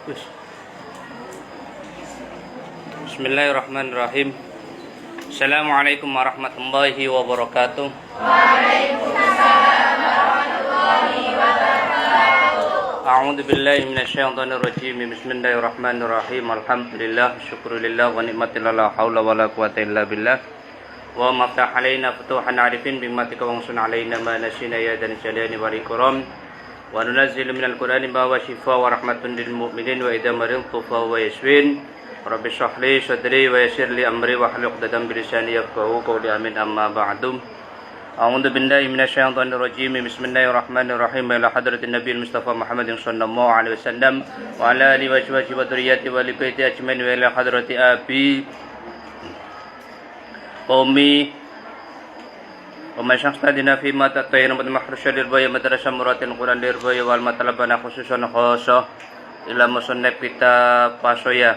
Wis. Bismillahirrahmanirrahim. Assalamualaikum warahmatullahi wabarakatuh. Waalaikumsalam warahmatullahi wabarakatuh. A'udzu billahi minasyaitonir rajim. Bismillahirrahmanirrahim. Alhamdulillah, syukrulillah wa ni'matillah, la haula wala quwata illa billah. Wa maftah alaina futuhan arifin bimatika wa sun alaina ma nasina ya dan jalani wal ikram. Wa nunazzilu minal qur'ani ma huwa shifaa wa rahmatun lil mu'minin wa idza maridtu fa huwa yashfin. Rabbi shrah li sadri wa yassir li amri wa hlul 'uqdatam min lisani yafqahu qawli. Amin. Amma ba'du. A'udzu billahi minasyaitonir rajim. Bismillahirrahmanirrahim. Ila hadratin nabiyil mustafa Muhammadin sallallahu alaihi wasallam wa ala alihi wa sahbihi wa dzurriyyati wa li baiti ajmain wa ila hadrati abi Qawmi wa masyahtadina fi ma tatayna wa mahrusyal irbaya madrasah muratil Quran irbaya wal matalabana khususan khasa ila musannaf kitab Pasoya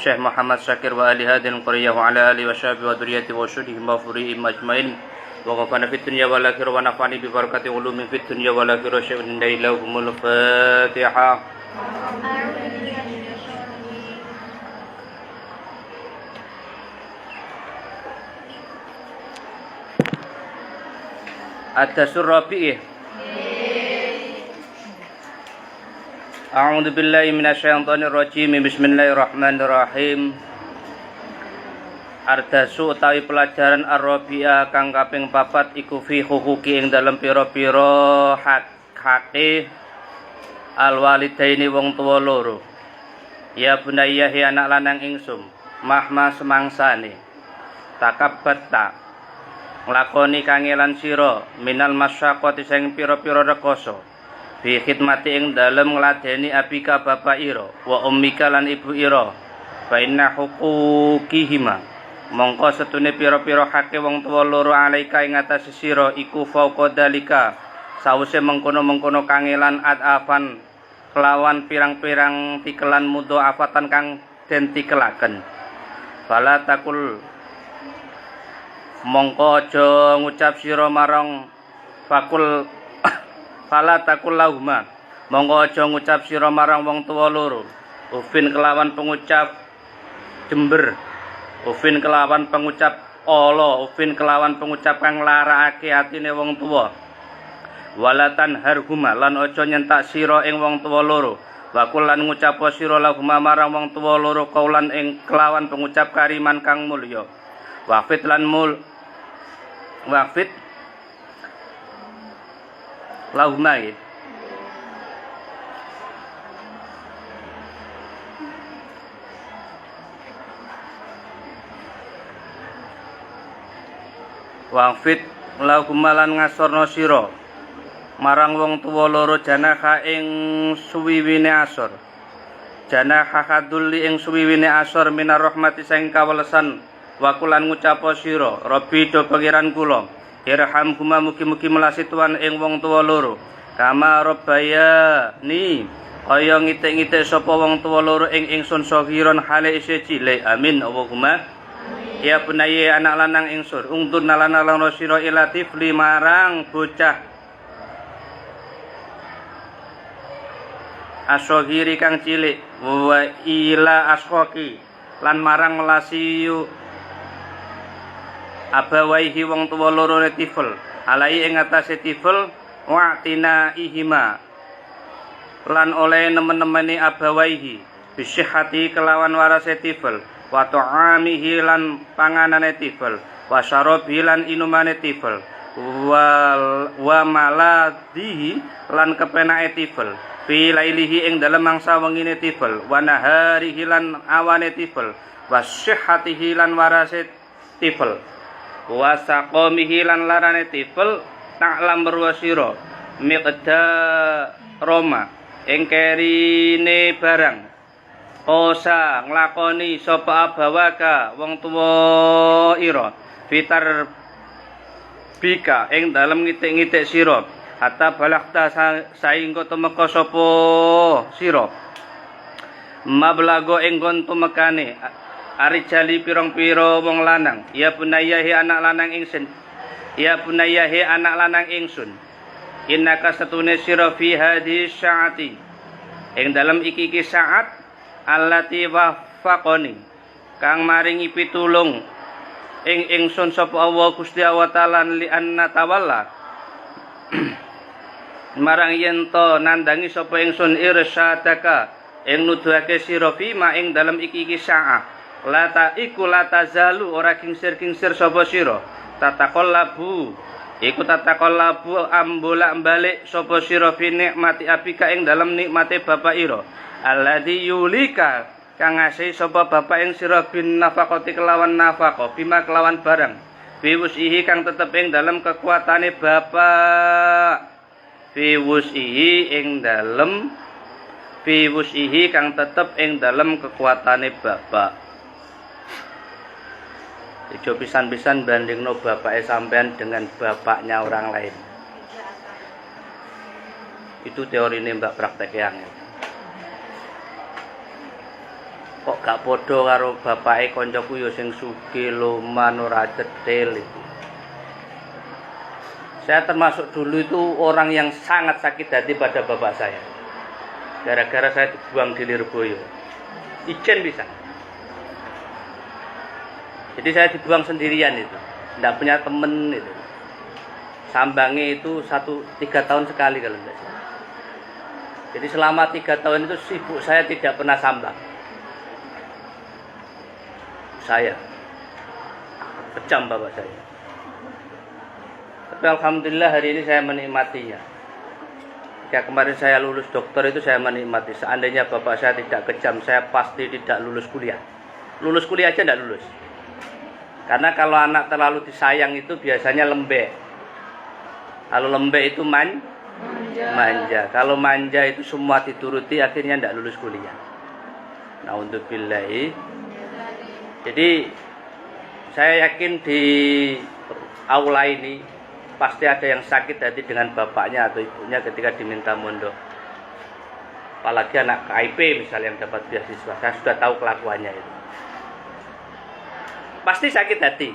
Syekh Muhammad Syakir wa ali hadin qariyah wa ala alihi wa sahbihi wa dzurriyyati wa syudihim mafuri'im ajmain wa ghafana fid dunya wal akhirah wa nafa'ani bi barakati ulumin fid dunya wal akhirah syai'un indahillahumul Fatihah. At-tasur rafi'ih. A'udzu billahi minasyaitonir rajim. Bismillahirrahmanirrahim. Ardasu utawi pelajaran ar-rabi'ah kang kaping 4 iku fi huquqi ing dalem pira-pira hak-hake al-walidaini wong tuwa loro. Ya bunayya hi anak lanang ingsun, mahma semangsane takabbata nglakoni kangelan sira minal masyaqqati sing pira-pira rekoso bi khidmati ing dalem ngladeni abika bapak ira wa ummika lan ibu ira fa inna huquqihima mongko setune pira-pira hake wong tuwa loro alaika ing atase sira iku fauqa dalika sawise mengkono-mengkono kangelan adafan kelawan pirang-pirang tikelan mudhoafatan kang den tikelaken fala takul mongko aja ngucap sira marang fakul fala takul lahuma mongko aja ngucap sira marang wong tuwa loro ufin kelawan pengucap jember ufin kelawan pengucap ala ufin kelawan pengucap kang larakake atine wong tuwa walatan harhuma lan aja nyentak sira ing wong tuwa loro wakul lan ngucap sira lahuma marang wong tuwa loro kaulan ing kelawan pengucap kariman kang mulya wafit lan wafit lahuma wafit lahuma lan ngasorno sira marang wong tuwa loro janaha ing suwiwine asor janaha hadulli ing suwiwine asor minar rahmati sing kawelesan wakulan ngucap sira Rabbi do pangeran kula irhamhuma mugi-mugi melasi tuan ing wong tuwa loro kama rabbayani kaya ngitik-ngitik sapa wong tuwa loro ing ingsun sagiron hale isih cilik amin Allahumma ya bunayya anak lanang ingsun ungtun nalan-nalan sira ilatif limarang bocah asogiri kang cilik wa ila asqaki lan marang melasiyu abawaihi wong tuwa loro tifel alai ing atase tifel wa'tina ihima lan oleh nemen-nemeni abawaihi bisihati kelawan warase tifel wa ta'amihi lan panganane tifel wa syarabi lan inumane tifel wa maladihi lan kepenake tifel fi lailihi ing dalem mangsa wengine tifel wa naharihi lan awane tifel wa sihhatihi lan warase tifel wa saqamihi lan larane tifel ta'lam berwasira miqda roma ing kerine barang osa nglakoni sapa abawaka wong tuwa ira fitar bika ing dalem ngitik-ngitik sira hatta balagta saengga tumeka sapa sira mablago ing kon tumekane arijali pirang-pira wong lanang ya bunayahi anak lanang ingsun ya bunayahi anak lanang ingsun innaka satune sira fi hadhihi syaati ing dalem iki saat allati waffaqoni kang maringi pitulung ing ingsun sapa Allah Gusti Allah taala li anna tawalla marang yen to nandangi sapa ingsun irsyadaka ing nuduhake sira fima ing dalem iki saah lata iku lata zalu ora kingsir-kingsir sapa sira tataqallabu iku tataqallabu ambolak-balik sapa sira fi nikmati abika ing dalem nikmate bapak ira alladzi yulika kang ngasih sapa bapak ing sira bin nafaqati kelawan nafaqah bima kelawan barang fi wusihi kang tetep ing dalem kekuatane bapak fi wusihi kang tetep ing dalem kekuatane bapak. Ijo pisan-pisan bandingno bapake sampean dengan bapaknya orang lain. Itu teori ini mbak praktek yang. Kok gak podo karo bapake koncoku yo sing sugih loman ora cetil itu. Saya termasuk dulu itu orang yang sangat sakit hati pada bapak saya. Gara-gara saya dibuang di Lirboyo. Ijen bisa. Jadi saya dibuang sendirian itu. Tidak punya temen itu. Sambangnya itu 3 tahun sekali kalau tidak salah. Jadi selama 3 tahun itu sibuk saya tidak pernah sambang. Saya. Kejam bapak saya. Tapi alhamdulillah hari ini saya menikmatinya. Jika kemarin saya lulus dokter itu saya menikmati. Seandainya bapak saya tidak kejam, saya pasti tidak lulus kuliah. Lulus kuliah aja tidak lulus. Karena kalau anak terlalu disayang itu biasanya lembek. Kalau lembek itu manja. Kalau manja itu semua dituruti akhirnya tidak lulus kuliah. Naudzubillahi. Jadi saya yakin di aula ini pasti ada yang sakit hati dengan bapaknya atau ibunya ketika diminta mondok. Apalagi anak KIP misalnya yang dapat beasiswa. Saya sudah tahu kelakuannya itu. Pasti sakit hati.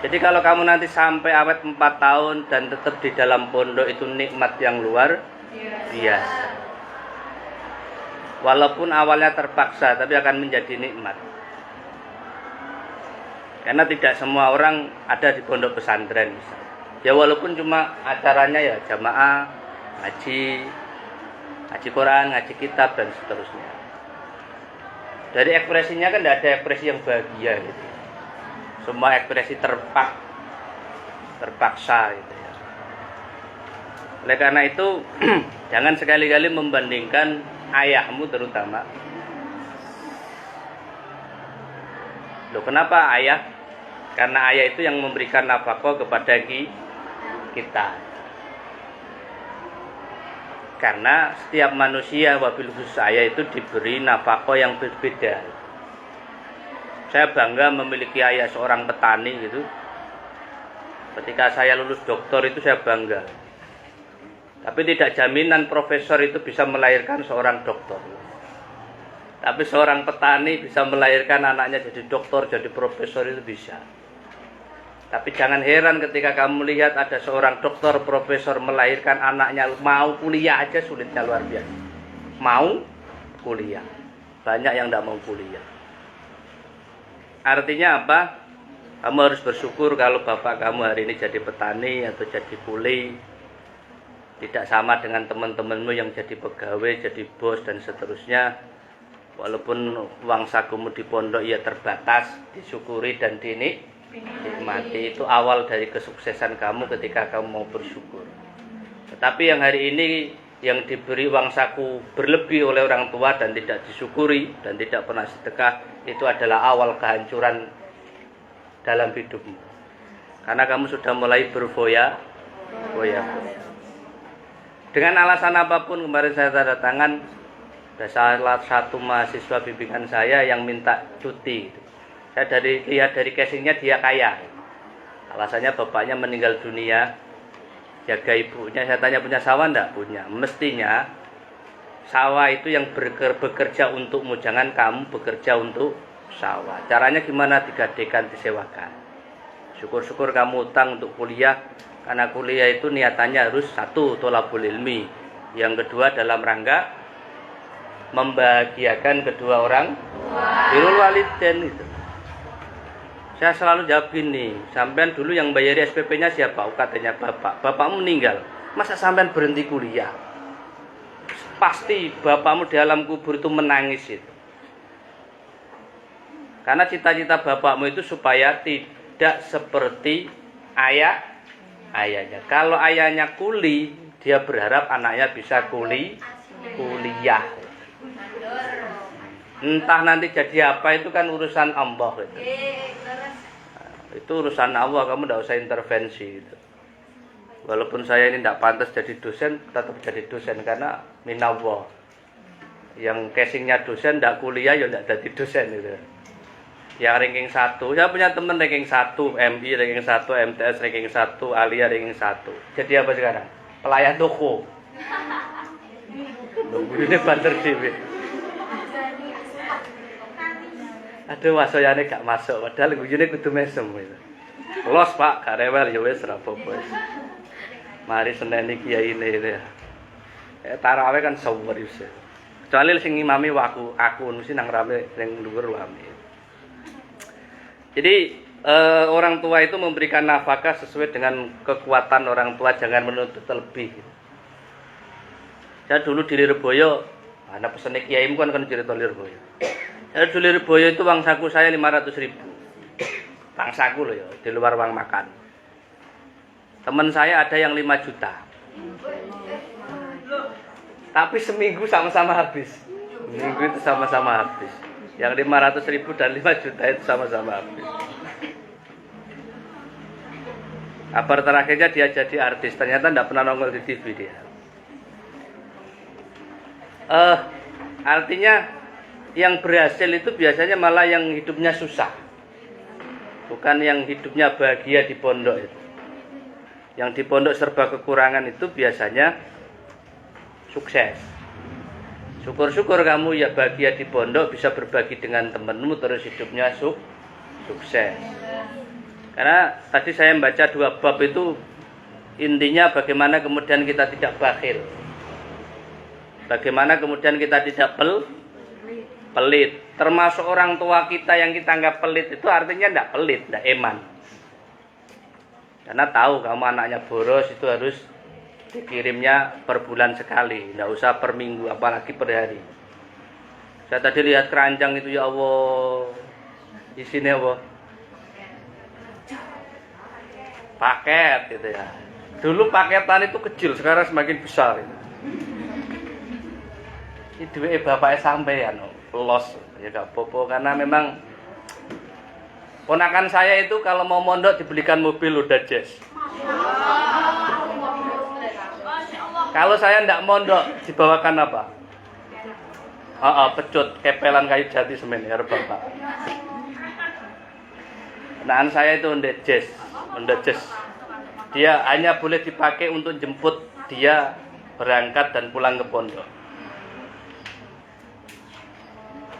Jadi kalau kamu nanti sampai awet 4 tahun dan tetap di dalam pondok itu nikmat yang luar biasa. Walaupun awalnya terpaksa tapi akan menjadi nikmat. Karena tidak semua orang ada di pondok pesantren misalnya. Ya walaupun cuma acaranya ya jamaah, ngaji Quran, ngaji kitab dan seterusnya. Dari ekspresinya kan tidak ada ekspresi yang bahagia gitu. Semua ekspresi terpaksa gitu ya. Oleh karena itu jangan sekali-kali membandingkan ayahmu terutama. Loh, kenapa ayah? Karena ayah itu yang memberikan nafkah kepada kita. Karena setiap manusia wabil khusus saya itu diberi nafkah yang berbeda. Saya bangga memiliki ayah seorang petani gitu. Ketika saya lulus doktor itu saya bangga. Tapi tidak jaminan profesor itu bisa melahirkan seorang doktor. Tapi seorang petani bisa melahirkan anaknya jadi doktor, jadi profesor itu bisa. Tapi jangan heran ketika kamu lihat ada seorang dokter, profesor melahirkan anaknya mau kuliah aja sulitnya luar biasa. Mau kuliah. Banyak yang tidak mau kuliah. Artinya apa? Kamu harus bersyukur kalau bapak kamu hari ini jadi petani atau jadi kuli. Tidak sama dengan teman-temanmu yang jadi pegawai, jadi bos dan seterusnya. Walaupun uang sakumu di pondok ya terbatas, disyukuri dan dinikmati. Itu awal dari kesuksesan kamu ketika kamu mau bersyukur. Tetapi yang hari ini yang diberi uang saku berlebih oleh orang tua dan tidak disyukuri dan tidak pernah sedekah, itu adalah awal kehancuran dalam hidupmu. Karena kamu sudah mulai berfoya-foya. Dengan alasan apapun, kemarin saya tanda tangan ada salah satu mahasiswa bimbingan saya yang minta cuti. Saya lihat dari casingnya dia kaya. Alasannya bapaknya meninggal dunia, jaga ibunya. Saya tanya punya sawah enggak? Punya. Mestinya sawah itu yang bekerja untukmu, jangan kamu bekerja untuk sawah. Caranya gimana? Digadekan, disewakan. Syukur-syukur kamu utang untuk kuliah, karena kuliah itu niatannya harus 1 tholabul ilmi, yang kedua dalam rangka membahagiakan kedua orang birrul walidain itu. Saya selalu jawab gini, sampean dulu yang bayari SPP-nya siapa? Katanya bapak. Bapakmu meninggal, masa sampean berhenti kuliah? Pasti bapakmu di alam kubur itu menangis itu. Karena cita-cita bapakmu itu supaya tidak seperti ayahnya. Kalau ayahnya kuli, dia berharap anaknya bisa kuliah. Entah nanti jadi apa itu kan urusan Allah itu. Itu urusan Allah, kamu tidak usah intervensi itu. Walaupun saya ini tidak pantas jadi dosen, tetap jadi dosen karena minallah. Yang casingnya dosen tidak kuliah ya tidak jadi dosen itu. Yang ranking 1, saya punya teman ranking 1, MI ranking 1, MTS ranking 1, Alia ranking 1. Jadi apa sekarang? Pelayan toko. Ini banter dewe. Aduh, wasoyane gak masuk, padahal guyune kudu mesem itu. Los Pak, gak rewel ya wis ora apa-apa. Mari seneni kiai ini itu ya. Tarawih kan sawer wis. Kecuali sing ngimami aku mesti nang rame ning dhuwur wami. Jadi orang tua itu memberikan nafkah sesuai dengan kekuatan orang tua, jangan menuntut lebih. Saya dulu di Lirboyo, ana pesene kiaimu kan cerita Lirboyo. Saya di Lirboyo itu uang saku saya 500.000. Uang saku loh ya, di luar uang makan. Teman saya ada yang 5 juta. Tapi seminggu sama-sama habis. Seminggu itu sama-sama habis. Yang 500.000 dan 5 juta itu sama-sama habis. Kabar terakhirnya dia jadi artis. Ternyata tidak pernah nongol di TV dia. Artinya yang berhasil itu biasanya malah yang hidupnya susah. Bukan yang hidupnya bahagia di pondok itu. Yang di pondok serba kekurangan itu biasanya sukses. Syukur-syukur kamu ya bahagia di pondok, bisa berbagi dengan temanmu, terus hidupnya sukses. Karena tadi saya membaca 2 bab itu intinya bagaimana kemudian kita tidak bakhil. Bagaimana kemudian kita tidak pelit. Termasuk orang tua kita yang kita anggap pelit itu artinya tidak pelit, tidak eman. Karena tahu kamu anaknya boros itu harus dikirimnya per bulan sekali, tidak usah per minggu, apalagi per hari. Saya tadi lihat keranjang itu, ya Allah, isinya apa? Paket gitu ya. Dulu paketan itu kecil, sekarang semakin besar. Ini duit bapaknya sampean, los ya gak apa-apa, karena memang ponakan saya itu kalau mau mondok dibelikan mobil udah jazz. Kalau saya ndak mondok dibawakan apa? Pecut, kepelan kayu jati semen ya bapak. Nah, saya itu Honda Jazz. Dia hanya boleh dipakai untuk jemput dia berangkat dan pulang ke pondok.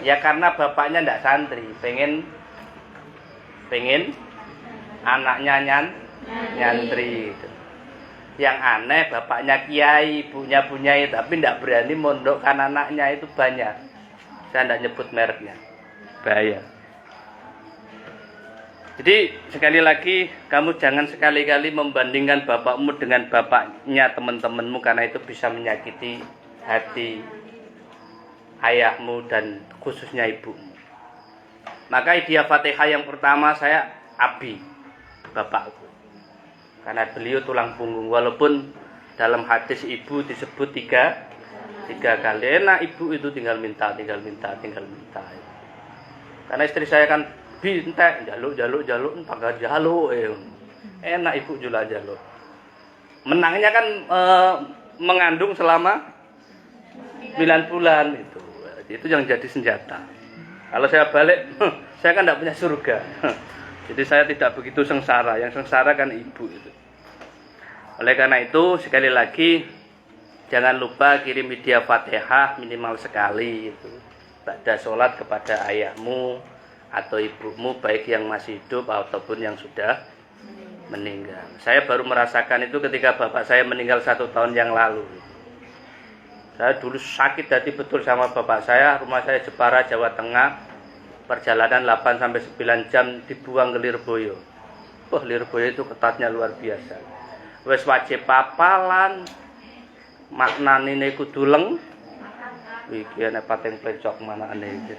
Ya karena bapaknya ndak santri, pengen anaknya nyantri gitu. Yang aneh bapaknya kiai, ibunya bunyai, tapi tidak berani mondokkan anaknya, itu banyak. Saya tidak nyebut mereknya, bahaya. Jadi sekali lagi kamu jangan sekali-kali membandingkan bapakmu dengan bapaknya teman-temanmu, karena itu bisa menyakiti hati ayahmu dan khususnya ibumu. Maka hadiah Fatihah yang pertama saya Abi, bapakku. Karena beliau tulang punggung, walaupun dalam hadis ibu disebut tiga kali. Enak ibu itu tinggal minta. Karena istri saya kan bintek, jaluk, pagar jaluk. Enak ibu juga jaluk. Menangnya kan mengandung selama 9 bulan itu. Itu yang jadi senjata. Kalau saya balik, saya kan tidak punya surga. Jadi saya tidak begitu sengsara. Yang sengsara kan ibu itu. Oleh karena itu sekali lagi jangan lupa kirim hadiah Fatihah minimal sekali itu. Ba'da sholat kepada ayahmu atau ibumu, baik yang masih hidup ataupun yang sudah meninggal. Saya baru merasakan itu ketika bapak saya meninggal 1 tahun yang lalu. Saya dulu sakit hati betul sama bapak saya. Rumah saya Jepara, Jawa Tengah. Perjalanan 8 sampai 9 jam dibuang ke Lirboyo. Wah, Lirboyo itu ketatnya luar biasa. Wes wajib papalan, maknane kudu leng. Iki ana pateng plecok manane iki.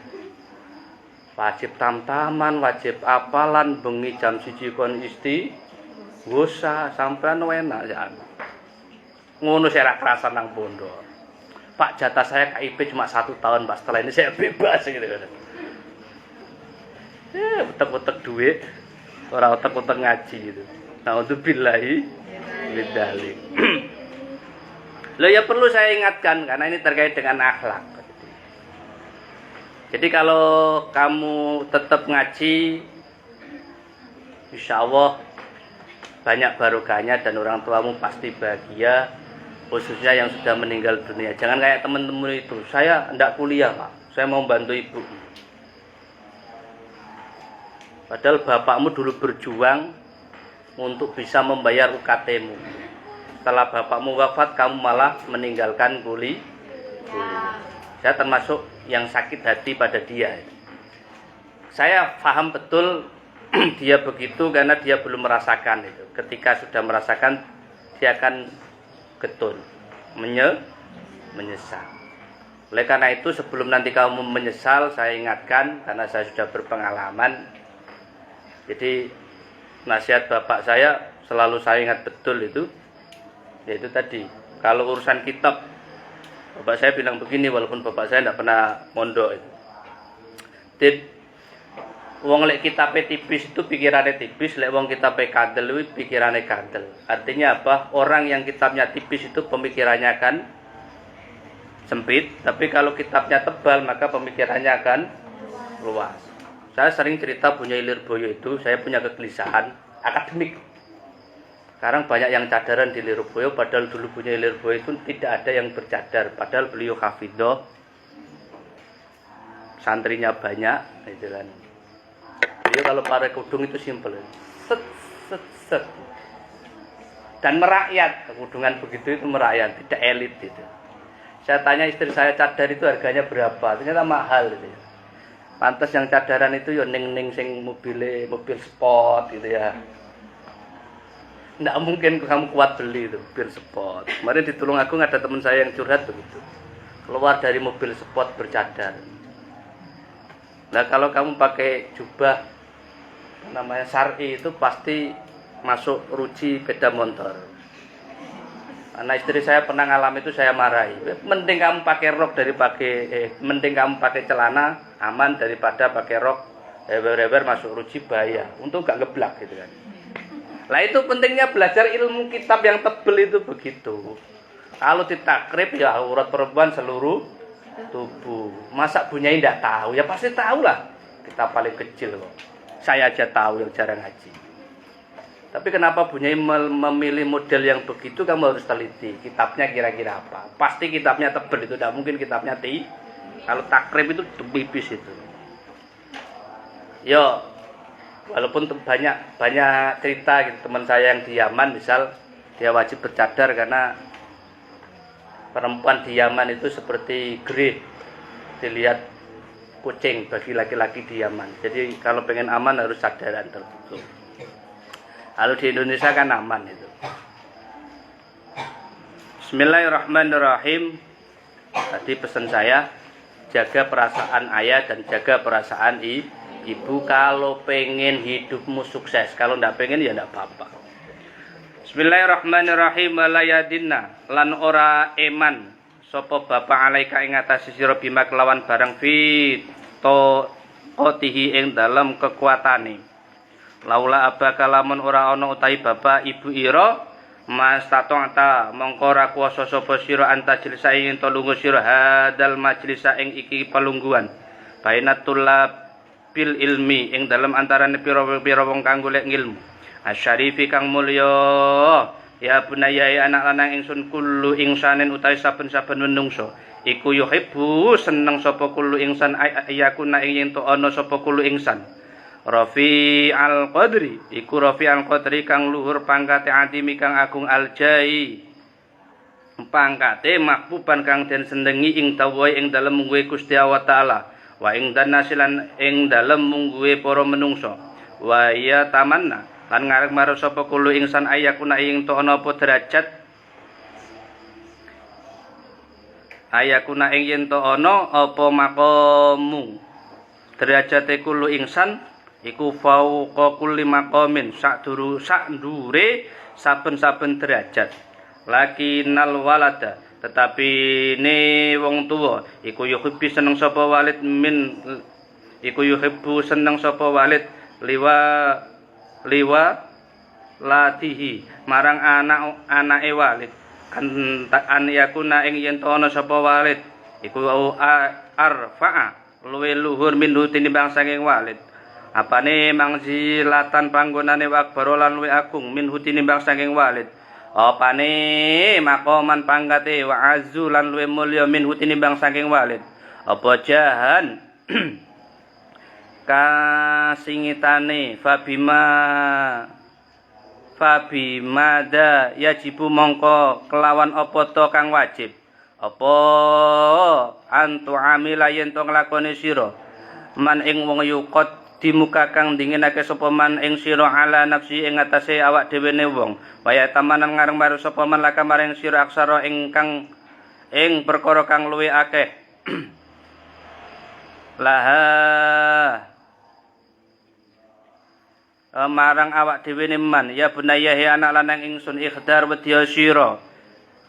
Wajib tam-taman, wajib apalan, bengi jam 1 kon isti. Wosa sampean enak ya. Ngono saya ra kerasan nang pondok. Pak, jatah saya KIP cuma 1 tahun, Pak. Setelah ini saya bebas gitu. Utek-utek duit, orang utek-utek ngaji gitu. Nah, untuk billahi lidalik. Loh ya perlu saya ingatkan karena ini terkait dengan akhlak. Jadi kalau kamu tetap ngaji, insya Allah banyak barokahnya dan orang tuamu pasti bahagia, khususnya yang sudah meninggal dunia. Jangan kayak teman-teman itu, saya enggak kuliah Pak, saya mau bantu ibu. Padahal bapakmu dulu berjuang untuk bisa membayar UKT-mu. Setelah bapakmu wafat, kamu malah meninggalkan kuliah. Saya termasuk yang sakit hati pada dia. Saya paham betul dia begitu karena dia belum merasakan itu. Ketika sudah merasakan, dia akan getun, menyesal. Oleh karena itu, sebelum nanti kamu menyesal, saya ingatkan karena saya sudah berpengalaman. Jadi nasihat bapak saya selalu saya ingat betul itu, yaitu tadi kalau urusan kitab, bapak saya bilang begini walaupun bapak saya tidak pernah mondok itu. Wong lek kitabe tipis itu pikirannya tipis, lek wong kitabe kandel itu pikirannya kandel. Artinya apa? Orang yang kitabnya tipis itu pemikirannya akan sempit, tapi kalau kitabnya tebal maka pemikirannya akan luas. Saya sering cerita punya Lirboyo itu, saya punya kegelisahan akademik. Sekarang banyak yang cadaran di Lirboyo, padahal dulu punya Lirboyo itu tidak ada yang bercadar. Padahal beliau hafidho, santrinya banyak, gitu kan. Beliau kalau pakai kudung itu simpel, set set set, dan merakyat. Kudungan begitu itu merakyat, tidak elit itu. Saya tanya istri saya, cadar itu harganya berapa? Ternyata mahal gitu. Pantes yang cadaran itu ya ning-ning sing mobil sport gitu ya. Nggak mungkin kamu kuat beli itu mobil sport. Kemarin di Tulungagung ada teman saya yang curhat begitu. Keluar dari mobil sport bercadar. Nah kalau kamu pakai jubah namanya syar'i itu pasti masuk ruji beda motor. Karena istri saya pernah ngalami itu, saya marahi. Mending kamu pakai rok mending kamu pakai celana aman daripada pakai rok reber masuk ruji bahaya. Untuk gak ngeblak gitu kan. Lah itu pentingnya belajar ilmu kitab yang tebel itu begitu. Kalau ditakrib ya aurat perempuan seluruh tubuh. Masa Bunyai tidak tahu? Ya pasti tahu lah. Kita paling kecil kok. Saya aja tahu yang jarang ngaji. Tapi kenapa Bunyai memilih model yang begitu? Kamu harus teliti. Kitabnya kira-kira apa? Pasti kitabnya tebel itu. Tidak mungkin kitabnya kalau takrib itu tipis itu. Yo, walaupun banyak cerita gitu, teman saya yang di Yaman, misal dia wajib bercadar karena perempuan di Yaman itu seperti gerih dilihat kucing bagi laki-laki di Yaman. Jadi kalau pengen aman harus cadaran tertutup. Kalau di Indonesia kan aman itu. Bismillahirrahmanirrahim. Tadi pesan saya, jaga perasaan ayah dan jaga perasaan ibu kalau pengen hidupmu sukses. Kalau tidak pengen ya tidak apa-apa. Bismillahirrahmanirrahim. Walayadinna lan ora eman sapa bapak alaika ing atase sira bima kelawan barang to otihi ing dalam kekuatane. Laula abaka lamun ora ana utahi bapak ibu ira mas tatongta mongko ora kuwasa sapa sira antajlisa ing lungguh sira hadal majlisa ing iki palungguhan bainatul bil ilmi ing dalam antarane pira-pira wong kang golek ilmu asyarifi kang mulya ya bunaya anak lanang ingsun kullu ingsanin utahi saben-saben menungso iku yuhibbu seneng sapa kullu ingsan ayakuna ing yen to ana sapa kullu ingsan Rafi al-Qadri iku Rafi al-Qadri kang luhur pangkate atimi kang agung al-jai pangkate mahbuban kang den sendengi ing dawuhe ing dalem mungguhe Gusti Allah taala wa ing danasilan ing dalem mungguhe para menungso wa ya tamanna lan ngarep marep sapa kulo ingsan ayakuna ing to ana apa derajat ayakuna ing yen to ana apa maqamu derajate kulo ingsan iku fauqa kulli maqamin sak ndure saben-saben derajat lakinnal walada tetapi ne wong tuwa iku yuhibbu seneng sapa walid min iku yuhibbu seneng sapa walid liwa latihi marang anake walid an yakuna ing yen ana sapa walid iku arfa'a luwe luhur minhu tinimbang saking walid apane mangsilatan panggonane wakbar lan luwe agung minhu tinimbang saking walid apane maqaman pangkate wa azzu lan luwe mulya minhu tinimbang saking walid apa jahan kasingitane fabimada yajibu mongko kelawan apa to kang wajib apa antu amila yen to nglakoni sira man ing wong yukot di muka kang dinginake sapa man ing sira ala nafsi ing atase awak dhewe ne wong waya tamanan ngareng maru sapa man laka maring sira aksara ingkang ing perkara kang luwih akeh laha marang awak dhewe ne man ya bunaya he anak lanang ingsun ikhdar wedya sira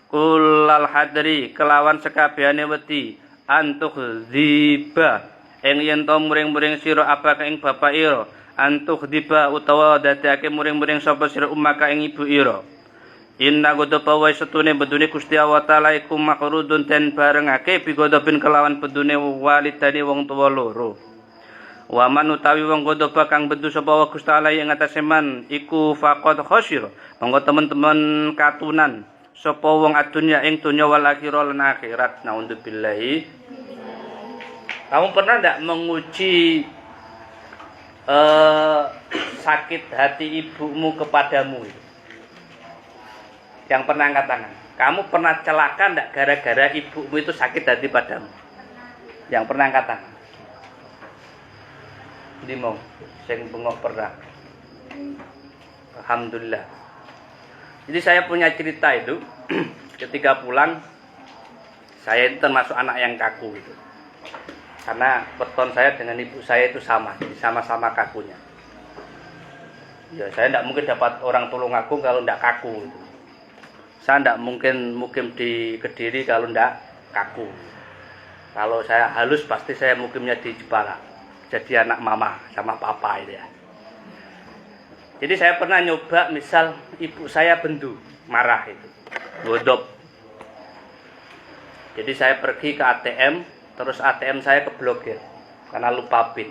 kulal hadri kelawan sekabehane wedi antuk ziba ing yen to muring-muring sira abaka ing bapak ira antuk diba utawa dadake muring-muring sapa sira umaka ing ibu ira inna godapa wa setune bedune Gusti Allah taala iku makrudun ten barengake bigodopin kelawan bedune walidane wong tuwa loro wa man utawi wong godapa kang bedu sapa wa Gusti Allah ing atase man iku faqad khosir monggo teman-teman katunan sapa wong adunya ing donya wal akhirah lan akhirat naudzubillahi. Kamu pernah tidak menguji sakit hati ibumu kepadamu? Yang pernah angkat tangan. Kamu pernah celaka tidak gara-gara ibumu itu sakit hati padamu? Yang pernah angkat tangan. Dimong, sing bengok pernah. Alhamdulillah. Jadi saya punya cerita itu. Ketika pulang, saya itu termasuk anak yang kaku itu. Karena weton saya dengan ibu saya itu sama, jadi sama-sama kakunya. Ya, saya tidak mungkin dapat orang tolong aku kalau tidak kaku. Gitu. Saya tidak mungkin mukim di Kediri kalau tidak kaku. Kalau saya halus pasti saya mukimnya di Jepara. Jadi anak mama sama papa itu ya. Jadi saya pernah nyoba misal ibu saya bendu, marah itu, godop. Jadi saya pergi ke ATM. Terus ATM saya keblokir karena lupa PIN.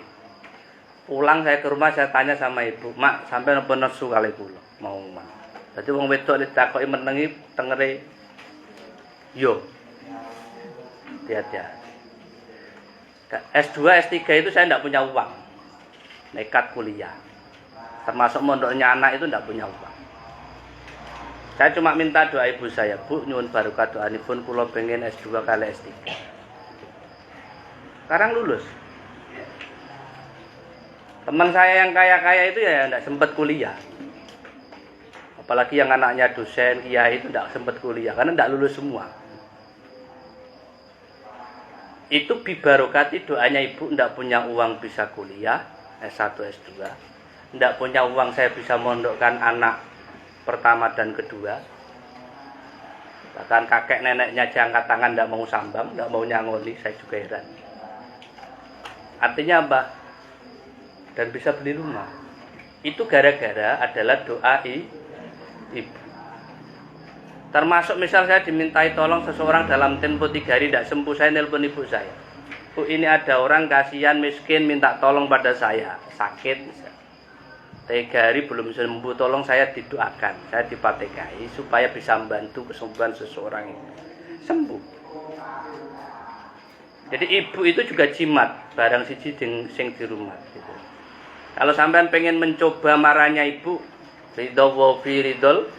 Pulang saya ke rumah saya tanya sama ibu, "Mak, sampai napa nesu kali kula mau mana?" Dadi wong wedok ditakoki menengi tengere yo. Hati-hati. S2, S3 itu saya tidak punya uang. Nekat kuliah. Termasuk mondoknya anak itu tidak punya uang. Saya cuma minta doa ibu saya, "Bu, nyuwun barokah doanipun kula pengen S2 kali S3." Sekarang lulus. Teman saya yang kaya-kaya itu ya tidak sempat kuliah. Apalagi yang anaknya dosen, kiai itu tidak sempat kuliah karena tidak lulus semua. Itu bibarokati doanya ibu tidak punya uang bisa kuliah S1, S2. Tidak punya uang saya bisa mondokkan anak pertama dan kedua. Bahkan kakek neneknya aja angkat tangan tidak mau sambang, tidak mau nyangoni, saya juga heran. Artinya apa? Dan bisa beli rumah. Itu gara-gara adalah doa ibu. Termasuk misal saya dimintai tolong seseorang dalam tempo 3 hari tidak sembuh, saya nelpon ibu saya. Bu, ini ada orang kasihan miskin minta tolong pada saya, sakit. 3 hari belum sembuh, tolong saya didoakan, saya dipatekai supaya bisa membantu kesembuhan seseorang ini sembuh. Jadi ibu itu juga jimat barang siji sing di rumah gitu. Kalau sampean pengen mencoba marahnya ibu, ridho wa fi ridol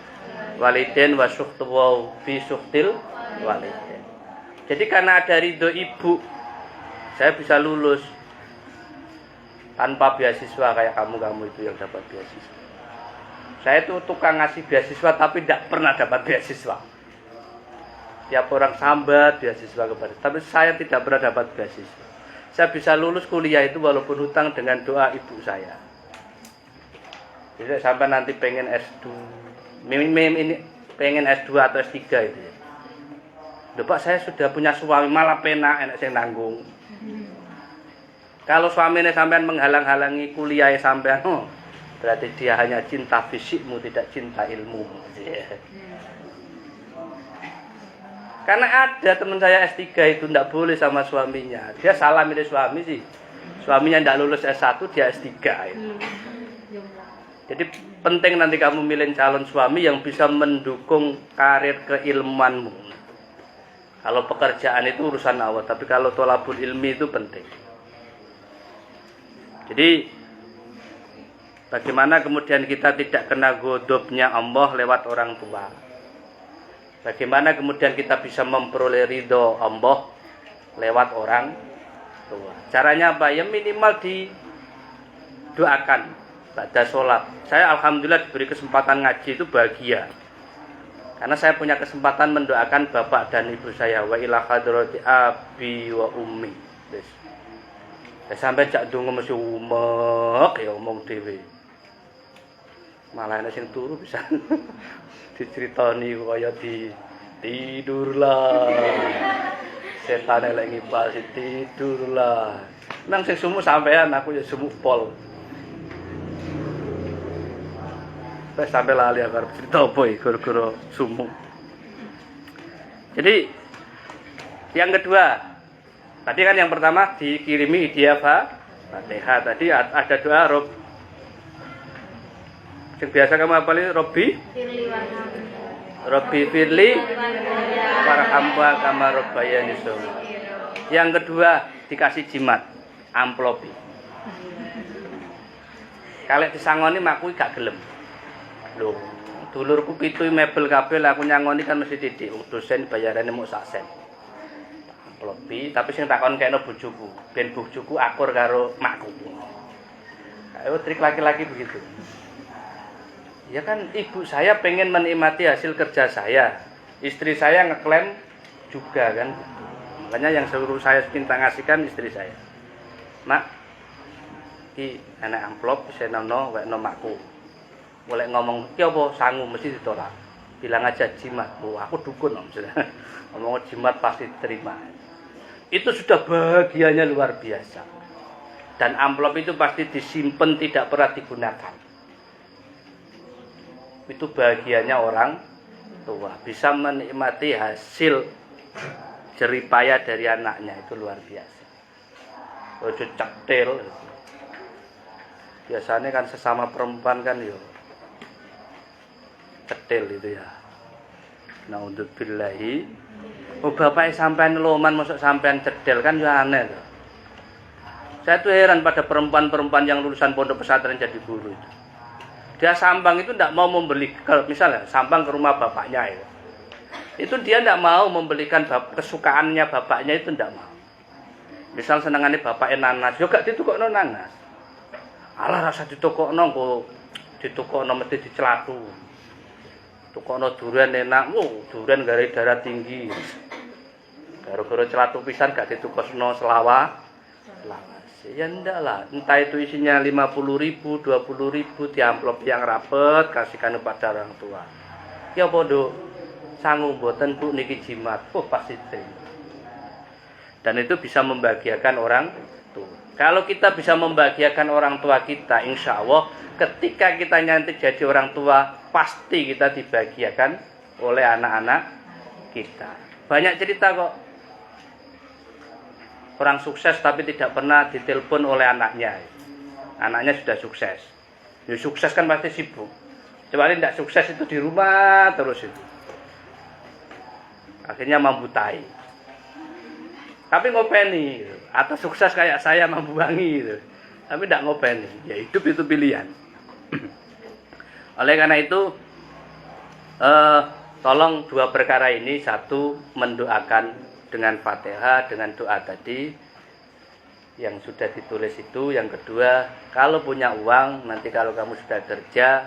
waliden wa sukhtu wa fi sukhtil walidain. Jadi karena ada ridho ibu, saya bisa lulus tanpa beasiswa kayak kamu itu yang dapat beasiswa. Saya itu tukang ngasih beasiswa tapi tidak pernah dapat beasiswa. Tiap orang sambat beasiswa kepada, tapi saya tidak pernah dapat beasiswa. Saya bisa lulus kuliah itu walaupun hutang dengan doa ibu saya. Jadi sampai nanti pengen S2, ini pengen S2 atau S3 itu. Loh Pak, saya sudah punya suami malah pena enak saya nanggung. Kalau suaminya sampean menghalang-halangi kuliah sampean, berarti dia hanya cinta fisikmu, tidak cinta ilmumu. Karena ada teman saya S3 itu tidak boleh sama suaminya. Dia salah milih suami sih. Suaminya tidak lulus S1, dia S3 itu. Jadi penting nanti kamu milih calon suami yang bisa mendukung karir keilmuanmu. Kalau pekerjaan itu urusan Allah, tapi kalau thalabul ilmi itu penting. Jadi bagaimana kemudian kita tidak kena godobnya Allah lewat orang tua? Bagaimana kemudian kita bisa memperoleh ridho Allah lewat orang tua? Caranya apa? Ya minimal didoakan pada sholat. Saya alhamdulillah diberi kesempatan ngaji itu bahagia. Karena saya punya kesempatan mendoakan bapak dan ibu saya. Wa ila hadrati abi wa ummi. Sampai jak donga mesti umek ya omong dhewe. Malah ana sing turu bisa diceritani kaya tidurlah. Setan elek ngipal tidurlah. Nang sing sumuk sampean aku ya sumuk pol. Wes sampe lali arep cerita apa iki gara-gara sumuk. Jadi yang kedua, tadi kan yang pertama dikirimi hadiah Fatihah. Tadi ada doa Rob. Yang biasa kamu hafalin Robbi firli warhamha kama rabbayani shaghira. Yang kedua dikasih jimat, amplopi. Kalek disangoni makku gak gelem. Lho, dulurku pitu mebel kabeh aku nyangoni kan mesti titik. Dosen bayarane mung sak sen. Amplopi, tapi sing takon kene bojoku, ben bojoku akur karo makku. Ayo trik laki-laki begitu. Ya kan ibu saya pengen menikmati hasil kerja saya. Istri saya ngeklaim juga kan. Makanya yang suruh saya minta ngasihkan istri saya. Mak, iki ana amplop senono wekno makku. Boleh ngomong ki apa sangu mesti ditolak. Bilang aja jimat. Oh, aku dukun maksudnya. Ngomong jimat pasti terima. Itu sudah bahagianya luar biasa. Dan amplop itu pasti disimpan tidak pernah digunakan. Itu bahagianya orang tua, bisa menikmati hasil jeripaya dari anaknya, itu luar biasa. Ojo cektil. Biasanya kan sesama perempuan kan yo cetil itu ya. Naudzubillahi. Oh bapak sampean loman masuk sampean cedel kan yo aneh loh. Saya tuh heran pada perempuan-perempuan yang lulusan pondok pesantren jadi guru itu. Dia sambang itu tidak mau membeli, misalnya sambang ke rumah bapaknya itu dia tidak mau membelikan kesukaannya bapaknya itu tidak mau. Misal senengannya bapaknya nanas, juga ditukokno nanas. Alah rasa ditukokno kok ditukokno mesti dicelatu. Tukokno durian enak, durian gara darah tinggi. Gara-gara celatu pisan gak ditukokno selawas. Ya enggak lah, entah itu isinya 50.000, 20.000 di amplop yang rapet kasihkan kepada orang tua. Ya podo sanggup mboten Bu niki jimat. Oh pasti terima. Dan itu bisa membahagiakan orang tua. Kalau kita bisa membahagiakan orang tua kita, insya Allah ketika kita nanti jadi orang tua pasti kita dibahagiakan oleh anak-anak kita. Banyak cerita kok. Orang sukses tapi tidak pernah ditelepon oleh anaknya. Anaknya sudah sukses. Ya sukses kan pasti sibuk. Kecuali tidak sukses itu di rumah terus itu. Akhirnya membutai. Tapi ngopeni. Atau sukses kayak saya membuangi gitu. Tapi tidak ngopeni. Ya hidup itu pilihan. Oleh karena itu tolong dua perkara ini, satu mendoakan dengan Fatihah dengan doa tadi yang sudah ditulis itu. Yang kedua, kalau punya uang nanti kalau kamu sudah kerja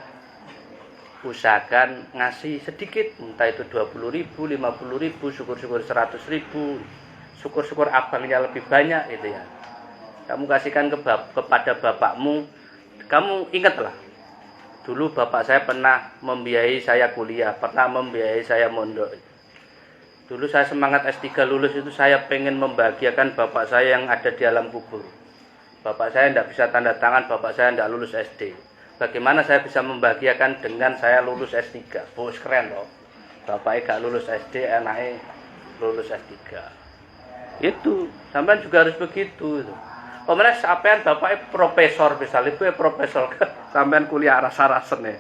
usahakan ngasih sedikit, entah itu 20.000, 50.000, syukur-syukur 100.000, syukur-syukur abangnya lebih banyak gitu ya. Kamu kasihkan kepada bapakmu. Kamu ingatlah, dulu bapak saya pernah membiayai saya kuliah, pernah membiayai saya mondok. Dulu saya semangat S3 lulus itu saya pengen membahagiakan bapak saya yang ada di alam kubur. Bapak saya tidak bisa tanda tangan, bapak saya tidak lulus SD. Bagaimana saya bisa membahagiakan dengan saya lulus S3? Bos keren loh. Bapaknya gak lulus SD, anaknya lulus S3. Itu, sampean juga harus begitu. Pemenang sampean bapaknya profesor, misalnya itu profesor, sampean kuliah aras-arasen ya.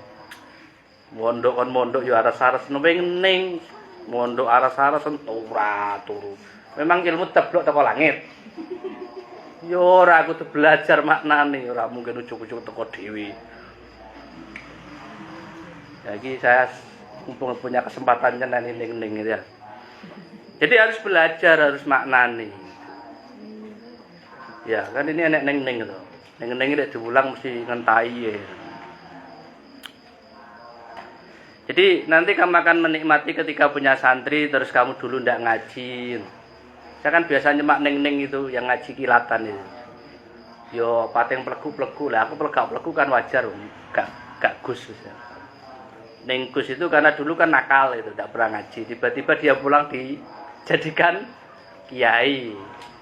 Mondok ya aras-arasen, pengen mondok aras-arasen turu. Memang ilmu teblok teko langit. Yo ora aku tuh belajar maknane, ora mungkin ujug-ujug teko dhewe. Jadi saya mumpung punya kesempatannya nanti ning ya. Jadi harus belajar, harus maknani. Ya kan ini enek ning itu. Ning ini diulang mesti ngentai ya. Jadi nanti kamu akan menikmati ketika punya santri terus kamu dulu ndak ngaji. Saya kan biasanya mak ning itu yang ngaji kilatan itu. Yo pateng plegu-plegu lah, aku plegu kan wajar, gak gus. Ning gus itu karena dulu kan nakal itu, ndak pernah ngaji. Tiba-tiba dia pulang dijadikan kiai.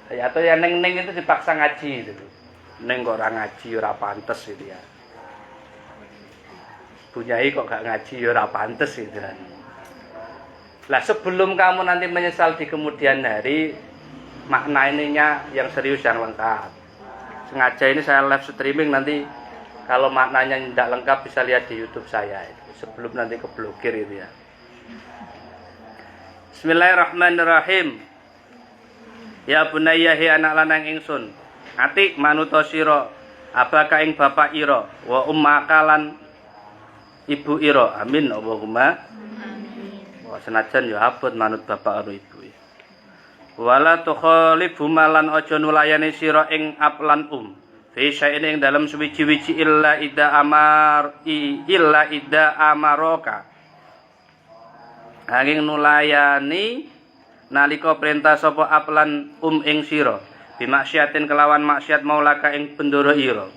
Ya, atau yang neng itu dipaksa ngaji itu. Neng kok ora ngaji ora pantes gitu ya. Bunyai kok gak ngaji ora pantes gitu kan. Lah sebelum kamu nanti menyesal di kemudian hari, makna ininya yang serius yang lengkap. Sengaja ini saya live streaming, nanti kalau maknanya tidak lengkap bisa lihat di YouTube saya itu, sebelum nanti keblokir itu ya. Bismillahirrahmanirrahim. Ya bunayya hi anak lanang ingsun, ati manuta sira abaka ing bapak ira wa ummakalan ibu ira. Amin Allahumma. Amin. Wah senajan ya abot manut bapak karo ibu. Wala tukhalifu malan aja nulayani sira ing aplan fi syai'in ing dalem suwiji-wiji illa ida amaraka. Angin nulayani nalika perintah sapa aplan ing sira bimaksiatin kelawan maksiat maulaka ing bendoro ira.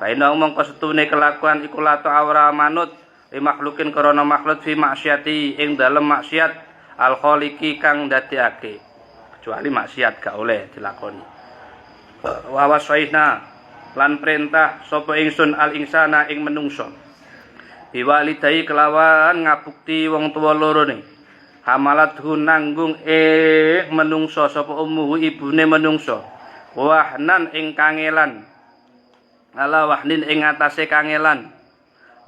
Baina mongko setune kelakuan iku lato awra manut li makhlukin krana makhluk fi maksiati ing dalem maksiat al khaliqi kang dadekake. Kecuali maksiat gak oleh dilakoni. Wa wasaina lan perintah sapa ingsun al insana ing menungso. Biwalidai kelawan ngabukti wong tuwa loro ne. Hamalathu nanggung menungso sapa ummuhu ibune menungso. Wahnan ing kangelan. Ala wahnin ing atase kangelan.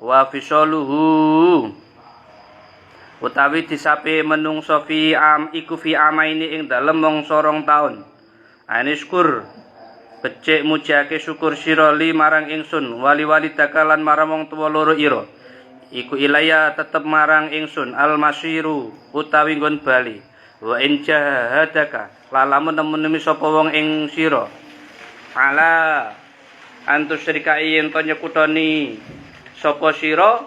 Wa fisaluhu utawi disape menungso fi iku fi amaini ing dalem mung 2 taun. Aniskur becik mujake syukur sira li marang ingsun wali dakalan marang wong tuwa loro ira. Iku ilaya tetep marang ingsun al-masyiru utawi nggon bali. Wa in jahadaka lalamun nemeni sapa wong ing sira ala antus syrikai yen to nyekutoni sapa sira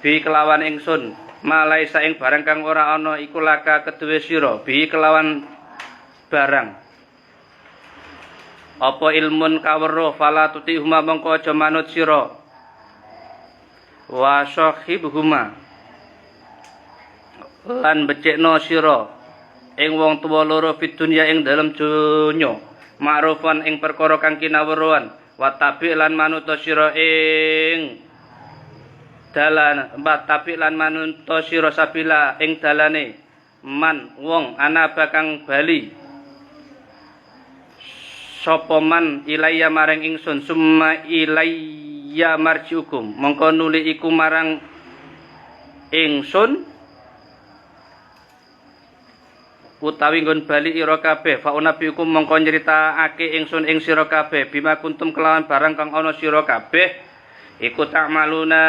bi kelawan ingsun malaisa ing barang kang ora ana iku laka keduwe sira bi kelawan barang apa ilmun kaweruh fala tutihuma mongko aja manut sira wa sahibhuma lan becekno sira ing wong tuwa loro fid dunya ing dalem donya ma'rufan ing perkara kang kinawruhan wa tabi lan manut sira ing dalan tapi lan manut sira sabila ing dalane man wong ana bakang bali sapa man ilaya maring ingsun summa ilayya marjiukum mongko nuli iku marang ingsun utawi nggon bali ira kabeh fa unabiukum mongko nyritakake ingsun ing sira kabeh bima kuntum kelawan barang kang ana sira kabeh iku ta'maluna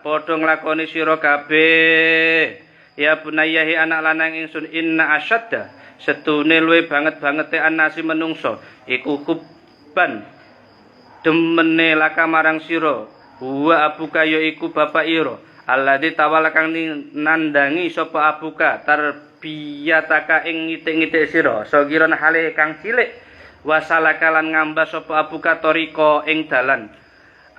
padha nglakoni sira kabeh ya bunayahi anak lanang ingsun inna asyadda setune luwe banget-bangete anasi menungso iku kubban demene laka marang sira wa abuka ya iku bapak ira alladzi tawala kang nandangi sapa abuka tarbiyataka ing ngitik-ngitik sira sagiran hale kang cilik wasalakalan ngambah sapa abuka toriko ing dalan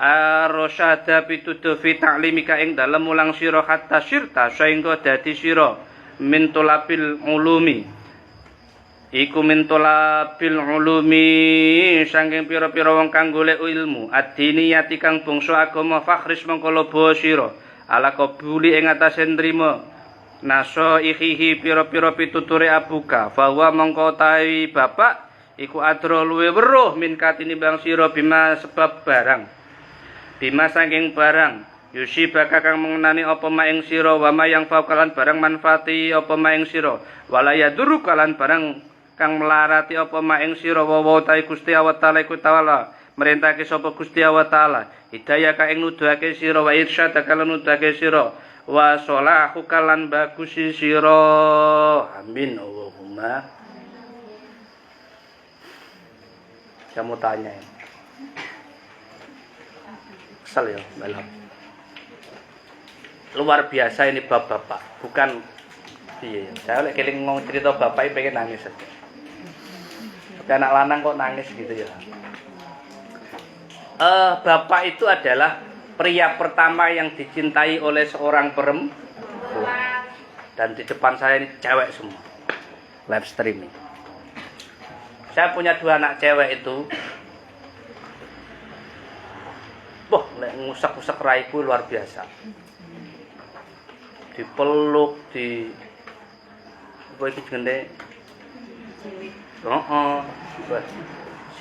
arosyada pituduh fi ta'limika ing dalem mulang sira hatta sirta sehingga dadi sira min tulabil ulumi iku min tulabil ulumi saking pira-pira wong kang golek ilmu adiniyati kang bangsa agama fakhris mengko lobo sira ala qabuli ing atase nrimo naso ikhihi pira-pira pituture abuka bahwa mengko tawi bapak iku adro luwe weruh min katinimbang sira bima sebab barang bima saking barang yusi baka kang mengenani apa maing sira wa ma yang faukalan barang manfaati apa maing sira wala yaduru kalan barang kang melarati apa maing sira wa ta Gusti Allah taala iku taala merintake sapa Gusti Allah taala hidayah ka ing nuduhake sira wa irsyad kalan nuduhake sira wa sholahu kalan bagusi sira amin Allahumma. Kamu tanya ya. Kesel ya, malam. Luar biasa ini bapak-bapak, bukan iya. Saya lagi keling ngomong cerita bapak pengen nangis aja. Tapi anak lanang kok nangis gitu ya. Bapak itu adalah pria pertama yang dicintai oleh seorang perempuan. Dan di depan saya ini cewek semua. Live streaming. Saya punya 2 anak cewek itu. Wah, ngusek-ngusek raiku luar biasa. Dipeluk, di apa iki jenenge? Heeh.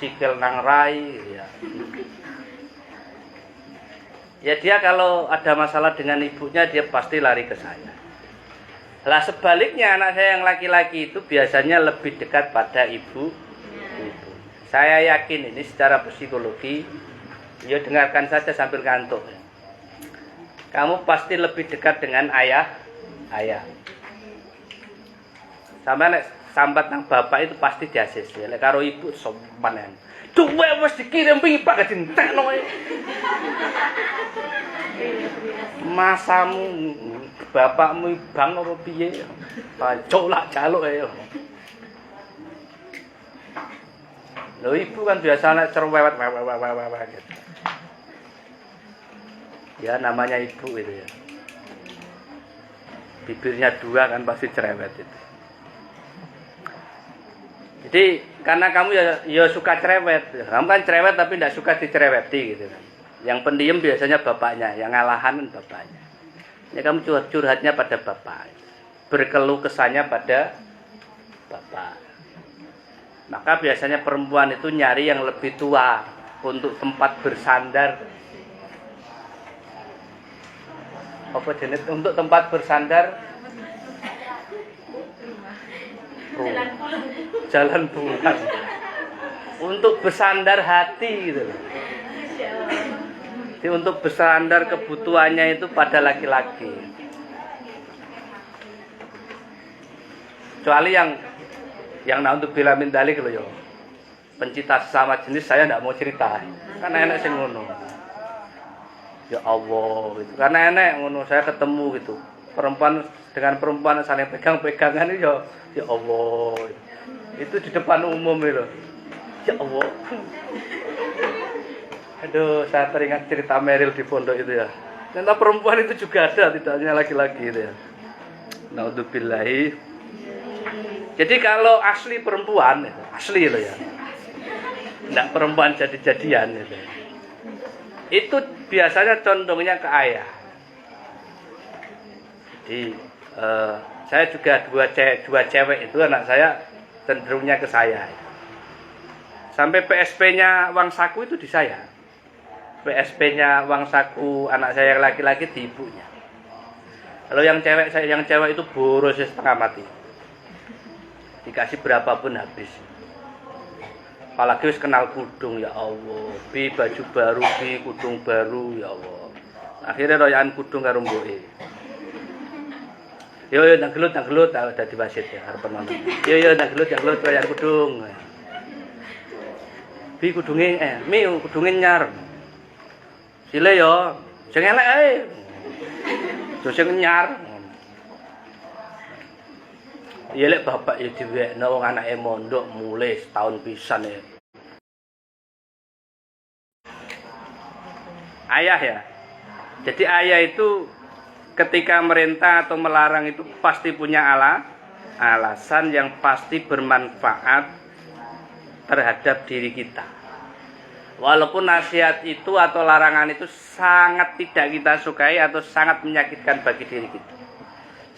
Sikil nang rai ya. Ya dia kalau ada masalah dengan ibunya dia pasti lari ke saya. Lah sebaliknya anak saya yang laki-laki itu biasanya lebih dekat pada ibu. Saya yakin ini secara psikologi, ya dengarkan saja sambil ngantuk. Kamu pasti lebih dekat dengan ayah. Sama nek sambat nang bapak itu pasti diasis. Lek karo ibu sopanen. Duwe wis dikirim pingi pak dientekno. Masamu bapakmu bang apa piye? Pancuk lak jaluk ae. Loh ibu kan biasanya cerewet gitu. Ya namanya ibu itu ya. Bibirnya 2 kan pasti cerewet itu. Jadi karena kamu ya suka cerewet. Kamu kan cerewet tapi tidak suka dicereweti gitu kan. Yang pendiam biasanya bapaknya, yang ngalahan bapaknya. Ya kamu curhatnya pada bapak. Berkeluh kesahnya pada bapak. Maka biasanya perempuan itu nyari yang lebih tua untuk tempat bersandar. Apa jenis untuk tempat bersandar? Jalan pulang. Untuk bersandar hati gitu. Jadi untuk bersandar kebutuhannya itu pada laki-laki. Kecuali yang untuk bila mindalik loh yo. Pencinta sesama jenis saya tidak mau cerita. Karena enak sing ngono. Ya Allah gitu. Karena enak ngono saya ketemu gitu. Perempuan dengan perempuan saling pegang-pegangan itu ya Allah. Itu di depan umum itu. Ya Allah. Aduh, saya teringat cerita Meryl di pondok itu ya. Ternyata perempuan itu juga ada, tidak hanya laki-laki itu ya. Naudzubillahi. Jadi kalau asli perempuan, asli loh ya, tidak perempuan jadi-jadian itu biasanya condongnya ke ayah. Jadi saya juga dua cewek itu anak saya cenderungnya ke saya. Sampai PSP-nya uang saku itu di saya. PSP-nya uang saku anak saya yang laki-laki di ibunya. Kalau yang cewek itu boros setengah mati. Dikasih berapapun habis. Apalagi wis kenal kudung, ya Allah. Bi baju baru, bi kudung baru, ya Allah. Akhirnya royaan kudung karo mboke. Yo nang gelut dadi wasit ya arep nonton. Yo nang gelut royaan kudung. Bi kudunge mi kudunge nyar. Sile yo, sing elek ae. Jo sing nyar. Ya lek bapak ya diwekno wong anake mondok mulai setahun pisan ya. Ayah ya. Jadi ayah itu ketika merintah atau melarang itu pasti punya alasan yang pasti bermanfaat terhadap diri kita. Walaupun nasihat itu atau larangan itu sangat tidak kita sukai atau sangat menyakitkan bagi diri kita.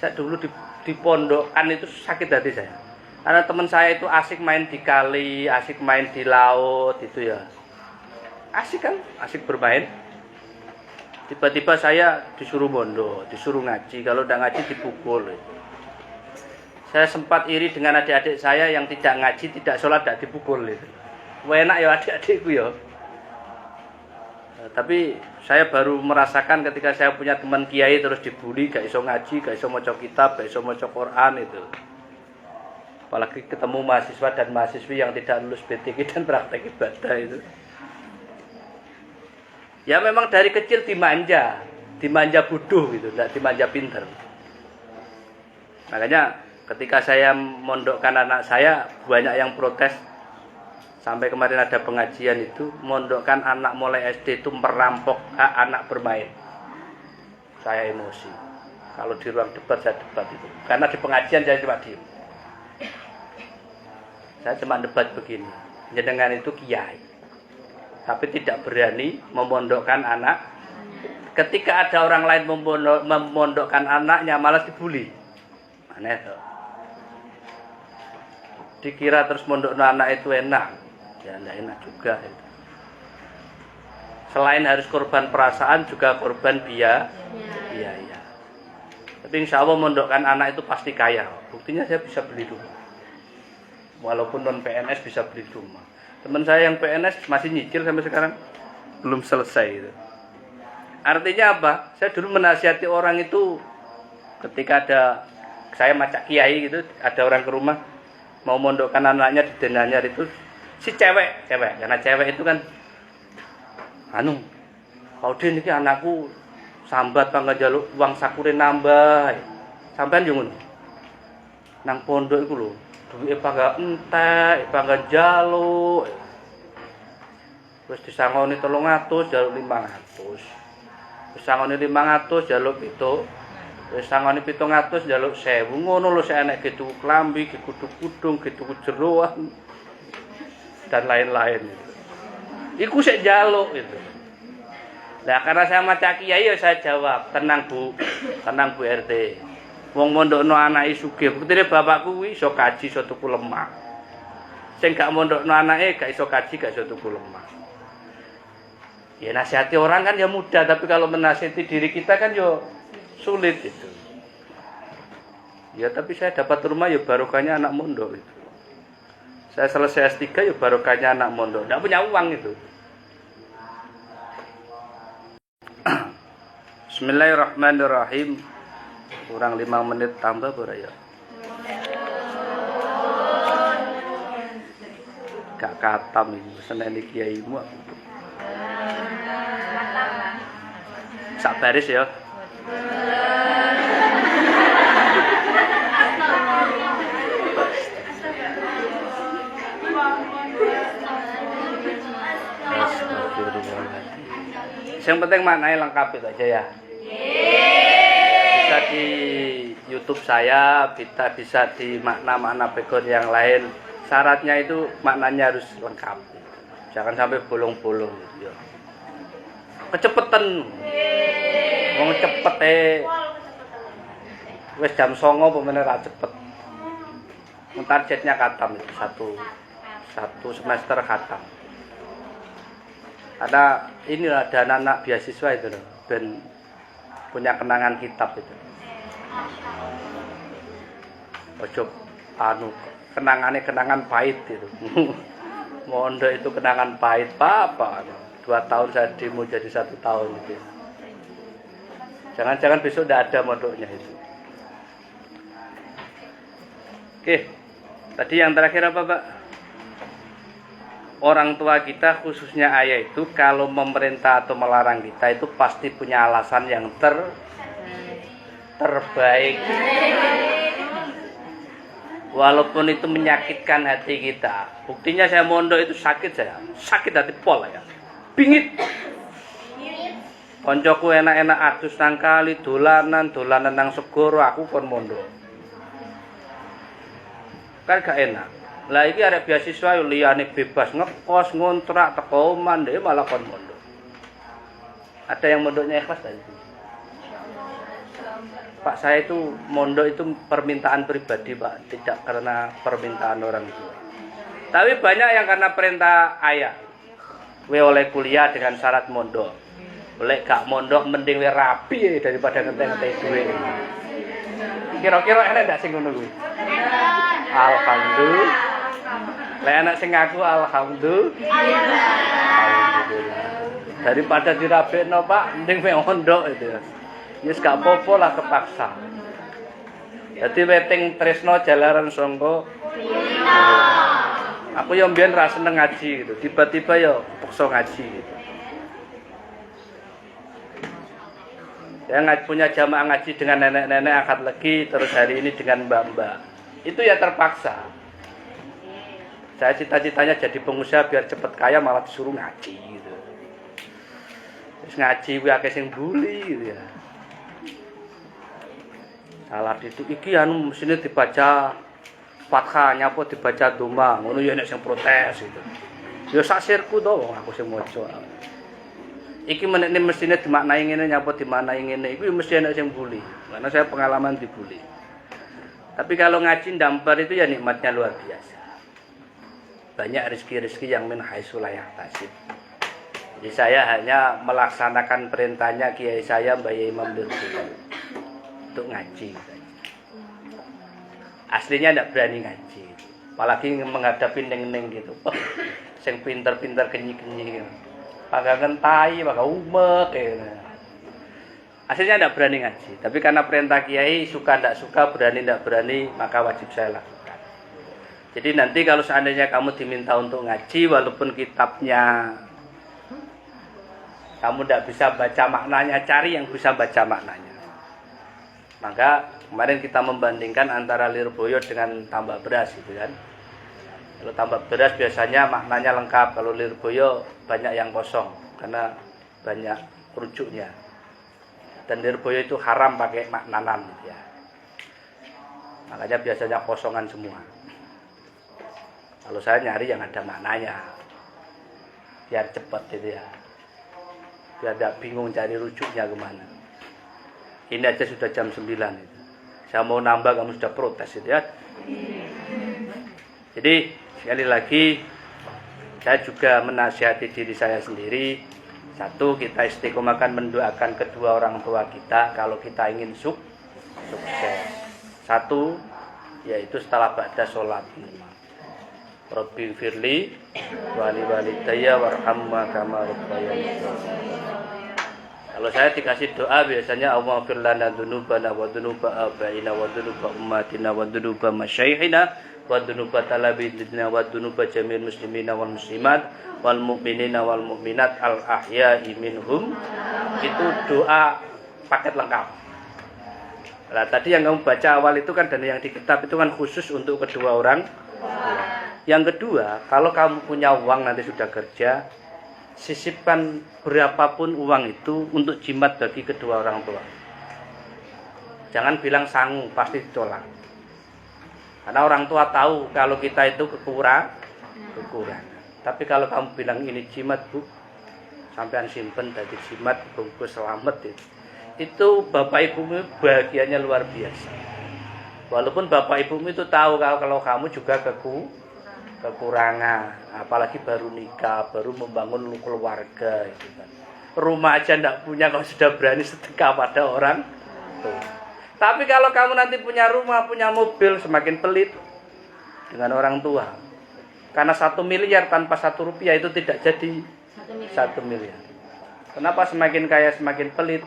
Saya dulu di pondokan itu sakit hati saya. Karena teman saya itu asik main di kali, asik main di laut itu ya. Asik kan, asik bermain. Tiba-tiba saya disuruh mondok, disuruh ngaji. Kalau udah ngaji dipukul. Saya sempat iri dengan adik-adik saya yang tidak ngaji, tidak sholat, tidak dipukul itu. Enak ya adik-adikku ya. Tapi saya baru merasakan ketika saya punya teman kiai terus dibully, gak iso ngaji, gak iso maca kitab, gak iso maca Quran itu. Apalagi ketemu mahasiswa dan mahasiswi yang tidak lulus BTK dan praktek ibadah itu. Ya memang dari kecil dimanja bodoh gitu, tidak dimanja pinter. Makanya ketika saya mondokkan anak saya banyak yang protes. Sampai kemarin ada pengajian itu, mondokkan anak mulai SD itu merampok hak anak bermain. Saya emosi. Kalau di ruang debat saya debat itu. Karena di pengajian saya cuma diem. Saya cuma debat begini. Jenengan itu kiai. Tapi tidak berani memondokkan anak. Ketika ada orang lain memondokkan anaknya malah dibully. Mana itu? Dikira terus mondok anak itu enak. Ya enggak enak juga itu. Selain harus korban perasaan juga korban biaya. Tapi insya Allah mondokkan anak itu pasti kaya. Buktinya saya bisa beli rumah. Walaupun non PNS bisa beli rumah. Teman saya yang PNS masih nyicil sampai sekarang belum selesai itu. Artinya apa? Saya dulu menasihati orang itu ketika ada saya macak kiai gitu, ada orang ke rumah mau mondokkan anaknya di Denanyar itu. Si cewek, karena cewek itu kan Pak Udin iki anakku sambat bangga jaluk uang sakure nambah. Sampean yo ngono. Nang pondok iku lho, duwike bangga entek, bangga jaluk. Wis disangoni 300 jaluk 500. Wis sangoni 500 jaluk 7. Wis sangoni 700 jaluk 1000. Ngono lho sik enek gitu klambi, kudu-kudung, gitu jeroan. Dan lain-lain itu. Iku sik njaluk itu. Nah, karena saya maca kiai ya saya jawab, tenang Bu RT. Wong mondokno anake sugih, buktine bapakku kuwi iso kaji, iso tuku lemah. Sing gak mondokno anake gak iso kaji, gak iso tuku lemah. Ya nasihati orang kan ya mudah, tapi kalau menasihati diri kita kan ya sulit itu. Ya tapi saya dapat rumah ya barokahnya anak mondok itu. Saya selesai S3 ya barokahnya anak mondok. Enggak punya uang itu. Bismillahirrahmanirrahim. Kurang 5 menit tambah berapa ya? Gak katam ini seneni kiaimu. Sak baris ya. Yang penting maknanya lengkap itu aja ya. Bisa di YouTube saya, bisa di makna-makna background yang lain. Syaratnya itu maknanya harus lengkap. Jangan sampai bolong-bolong gitu ya. Kecepetan. Wong cepet wis jam 09.00 pemene ra cepet. Targetnya khatam itu satu semester khatam. Ada inilah ada anak-anak beasiswa itu loh, ben punya kenangan kitab itu. Ojo kenangan pahit itu. Mondok itu kenangan pahit Pak. 2 tahun saya demo jadi 1 tahun gitu. Jangan-jangan besok tidak ada mondoknya itu. Oke, tadi yang terakhir apa Pak? Orang tua kita khususnya ayah itu kalau memerintah atau melarang kita itu pasti punya alasan yang terbaik. Walaupun itu menyakitkan hati kita. Buktinya saya mondok itu sakit hati pol ya. Bingit. Koncoku enak-enak adus nang kali dolanan nang segoro aku kon mondok. Kan gak enak. Lah iki arek beasiswa yo liyane bebas ngekos, ngontrak, teko omah ndek malah kon mondok. Ada yang mondoknya ikhlas tadi? Pak, saya itu mondok itu permintaan pribadi Pak, tidak karena permintaan orang tua. Tapi banyak yang karena perintah ayah. We oleh kuliah dengan syarat mondok. Oleh gak mondok mending we rapi daripada ngenteng-ngenteng duit. Kira-kira enak ndak sing ngono kuwi? Alhamdulillah. Lah anak sing ngaku alhamdulillah. Daripada dirabekno Pak, mending we mondok itu. Yes gak apa-apa lah kepaksa. Jadi weting tresno jalaran sangka. Aku yo mbiyen ra seneng ngaji gitu. Tiba-tiba yo paksa ngaji gitu. Saya punya jamaah ngaji dengan nenek-nenek akad legi, terus hari ini dengan mbak-mbak. Itu ya terpaksa. Saya cita-citanya jadi pengusaha biar cepet kaya malah disuruh ngaji gitu. Terus ngaji kuwi akeh sing bully gitu ya. Salah itu iki anu mesine dibaca Fathahnya apa dibaca Doma, ngono ya nek sing protes gitu. Ya sak sirku to wong aku sing maca. Iki menekne mesine dimaknai ngene nyapa dimaknai ngene iku ya mesti enak sing bully. Karena saya pengalaman dibully. Tapi kalau ngaji dampar itu ya nikmatnya luar biasa. Banyak rezeki-rezeki yang min haitsu la yahtasib. Jadi saya hanya melaksanakan perintahnya kiai saya Mbah Imam Lirboyo untuk ngaji. Aslinya tidak berani ngaji, apalagi menghadapi neng-neng gitu. Sing pinter-pinter kenyi-kenyi gitu. Pagangan tai, pakai umek gitu. Aslinya tidak berani ngaji, tapi karena perintah kiai suka tidak suka, berani tidak berani, maka wajib saya lakukan. Jadi nanti kalau seandainya kamu diminta untuk ngaji, walaupun kitabnya kamu tidak bisa baca maknanya, cari yang bisa baca maknanya. Maka kemarin kita membandingkan antara Lirboyo dengan tambak beras gitu kan. Kalau tambak beras biasanya maknanya lengkap, kalau Lirboyo banyak yang kosong karena banyak rujuknya. Dan Lirboyo itu haram pakai maknanan gitu ya. Makanya biasanya kosongan semua. Kalau saya nyari yang ada maknanya. Biar cepat gitu ya. Biar tidak bingung cari rujuknya kemana. Ini aja sudah jam 9 itu. Saya mau nambah kamu sudah protes itu ya. Jadi sekali lagi saya juga menasihati diri saya sendiri. Satu, kita istiqomahkan mendoakan kedua orang tua kita kalau kita ingin sukses. Satu, yaitu setelah ba'da sholat. Rabbi firli wali walidayya warhamma kama rabbayani. Kalau saya dikasih doa biasanya Allahumma fir lana dzunubana wa dzunuba abaina wa dzunuba ummatina wa dzunuba masyayikhina wa dzunuba talabidina wa dzunuba jami'il muslimina wal muslimat wal mu'minina wal mu'minat al ahya'i minhum. Itu doa paket lengkap. Nah, tadi yang kamu baca awal itu kan dan yang di kitab itu kan khusus untuk kedua orang. Yang kedua, kalau kamu punya uang nanti sudah kerja, sisipkan berapapun uang itu untuk jimat bagi kedua orang tua. Jangan bilang sanggup, pasti ditolak. Karena orang tua tahu kalau kita itu kekurangan. Tapi kalau kamu bilang ini jimat bu, sampean simpen dari jimat, bungkus selamat itu bapak ibumu bahagianya luar biasa. Walaupun bapak ibumu itu tahu kalau kamu juga kekurangan, apalagi baru nikah, baru membangun keluarga gitu kan. Rumah aja ndak punya kalau sudah berani sedekah pada orang tuh. Tapi kalau kamu nanti punya rumah, punya mobil, semakin pelit dengan orang tua. Karena 1 miliar tanpa 1 rupiah itu tidak jadi 1 miliar. Kenapa semakin kaya semakin pelit?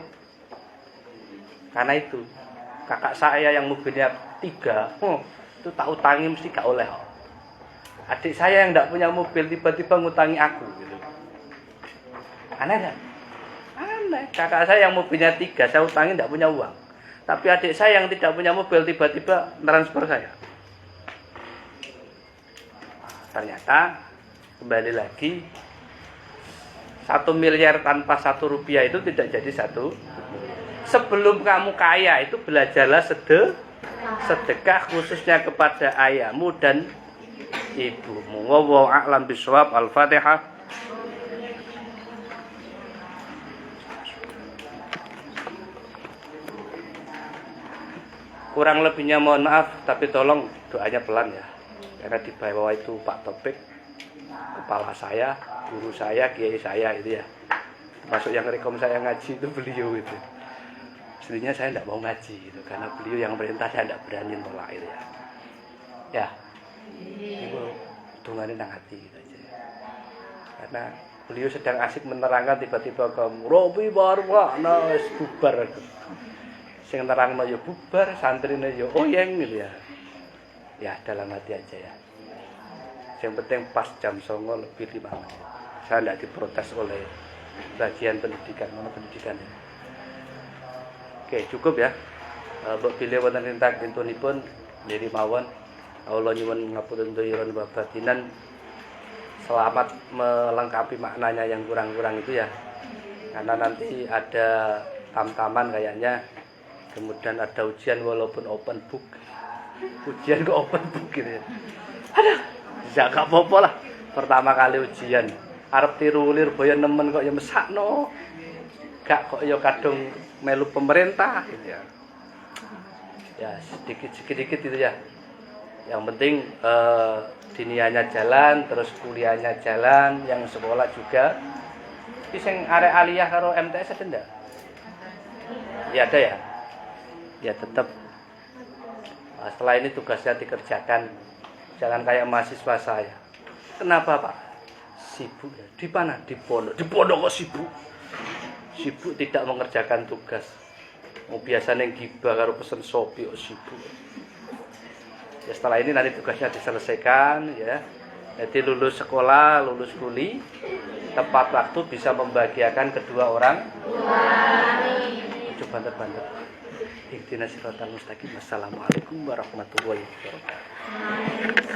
Karena itu kakak saya yang mobilnya 3, itu tak utangi mesti gak oleh. Adik saya yang tidak punya mobil tiba-tiba ngutangi aku gitu. Aneh kan? Aneh. Kakak saya yang mobilnya 3, saya utangi tidak punya uang. Tapi adik saya yang tidak punya mobil tiba-tiba transfer saya. Ternyata kembali lagi 1 miliar tanpa 1 rupiah itu tidak jadi 1. Sebelum kamu kaya itu belajarlah sedekah khususnya kepada ayahmu dan ibumu. Wallahu a'lam bishawab. Al-Fatihah. Kurang lebihnya mohon maaf, tapi tolong doanya pelan ya. Karena di bawah itu Pak Topik, kepala saya, guru saya, kiai saya itu ya. Masuk yang rekom saya ngaji itu beliau itu. Aslinya saya tidak mau ngaji gitu, karena beliau yang perintah saya tidak berani tolak itu ya. Ya, itu hitungannya nang hati gitu aja. Karena beliau sedang asik menerangkan tiba-tiba kamu Robi baru nah bubar. Sing nerangno ya bubar, santrine ya oyeng gitu ya. Ya dalam hati aja ya. Yang penting pas jam 09.05 menit. Saya tidak diprotes oleh bagian pendidikan, pendidikan ya. Oke, cukup ya. Mbok bilih wonten rintak intunipun niri mawon. Allah nyuwun ngapunten dhuwuran babatinan. Selamat melengkapi maknanya yang kurang-kurang itu ya. Karena nanti ada tam-taman kayaknya. Kemudian ada ujian walaupun open book. Ujian kok open book gitu ya. Aduh, ya gak apa-apa lah. Pertama kali ujian. Arep tiru Lirboyo nemen kok ya mesakno. Gak kok ya kadung melu pemerintah gitu ya. Ya sedikit-sedikit itu ya. Yang penting dinianya jalan, terus kuliahnya jalan, yang sekolah juga. Iki sing arek aliyah karo MTS ada ndak? Ya ada ya. Ya tetap setelah ini tugasnya dikerjakan, jangan kayak mahasiswa saya. Kenapa Pak? Sibuk ya. Di mana? Di pondok kok sibuk. Sibuk tidak mengerjakan tugas. Mau biasanya gibah karo pesen sopi kok sibuk. Ya setelah ini nanti tugasnya diselesaikan ya. Jadi lulus sekolah, lulus kuliah, tepat waktu bisa membahagiakan kedua orang. Coba banter-banter. Ihdinas siratal mustaqim. Assalamualaikum warahmatullahi wabarakatuh.